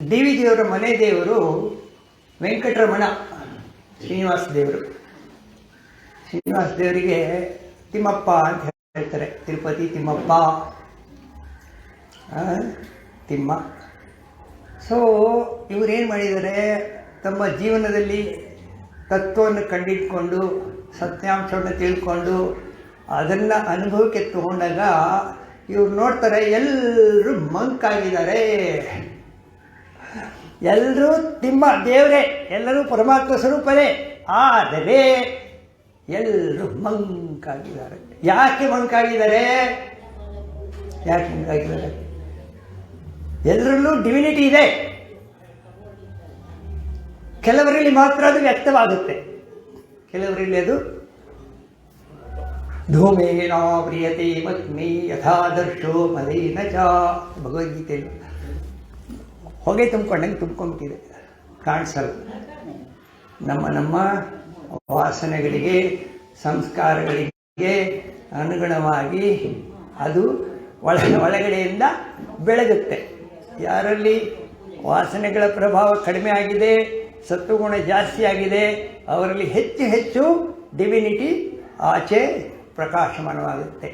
D V ದೇವರ ಮನೆ ದೇವರು ವೆಂಕಟರಮಣ ಶ್ರೀನಿವಾಸ ದೇವರು. ಶ್ರೀನಿವಾಸ ದೇವರಿಗೆ ತಿಮ್ಮಪ್ಪ ಅಂತ ಹೇಳ್ತಾರೆ. ತಿರುಪತಿ ತಿಮ್ಮಪ್ಪ, ತಿಮ್ಮ. ಸೊ ಇವರೇನು ಮಾಡಿದ್ದಾರೆ, ತಮ್ಮ ಜೀವನದಲ್ಲಿ ತತ್ವವನ್ನು ಕಂಡಿಟ್ಕೊಂಡು ಸತ್ಯಾಂಶವನ್ನು ತಿಳ್ಕೊಂಡು ಅದನ್ನು ಅನುಭವಕ್ಕೆ ತಗೊಂಡಾಗ ಇವ್ರು ನೋಡ್ತಾರೆ, ಎಲ್ಲರೂ ಮಂಕಾಗಿದ್ದಾರೆ, ಎಲ್ಲರೂ ತಿಮ್ಮ ದೇವರೇ, ಎಲ್ಲರೂ ಪರಮಾತ್ಮ ಸ್ವರೂಪರೇ, ಆದರೆ ಎಲ್ಲರೂ ಮಂಕಾಗಿದ್ದಾರೆ. ಯಾಕೆ ಮಂಕಾಗಿದ್ದಾರೆ? ಎಲ್ಲರಲ್ಲೂ ಡಿವಿನಿಟಿ ಇದೆ, ಕೆಲವರಲ್ಲಿ ಮಾತ್ರ ಅದು ವ್ಯಕ್ತವಾಗುತ್ತೆ, ಕೆಲವರಲ್ಲಿ ಅದು ಧೂಮೇನ ಪ್ರಿಯತೆ ಮತ್ಮಿ ಯಥಾದರ್ಶೋ ಮದೇನ ಚ. ಭಗವದ್ಗೀತೆಯಲ್ಲಿ ಹೊಗೆ ತುಂಬ್ಕೊಂಡಂಗೆ ತುಂಬ್ಕೊಂಡ್ಬಿಟ್ಟಿದೆ, ಕಾಣಿಸಲ್ಲ. ನಮ್ಮ ವಾಸನೆಗಳಿಗೆ ಸಂಸ್ಕಾರಗಳಿಗೆ ಅನುಗುಣವಾಗಿ ಅದು ಒಳಗಡೆಯಿಂದ ಬೆಳಗುತ್ತೆ. ಯಾರಲ್ಲಿ ವಾಸನೆಗಳ ಪ್ರಭಾವ ಕಡಿಮೆ ಆಗಿದೆ, ಸತ್ವಗುಣ ಜಾಸ್ತಿ ಆಗಿದೆ, ಅವರಲ್ಲಿ ಹೆಚ್ಚು ಹೆಚ್ಚು ಡಿವಿನಿಟಿ ಆಚೆ ಪ್ರಕಾಶಮಾನವಾಗುತ್ತೆ.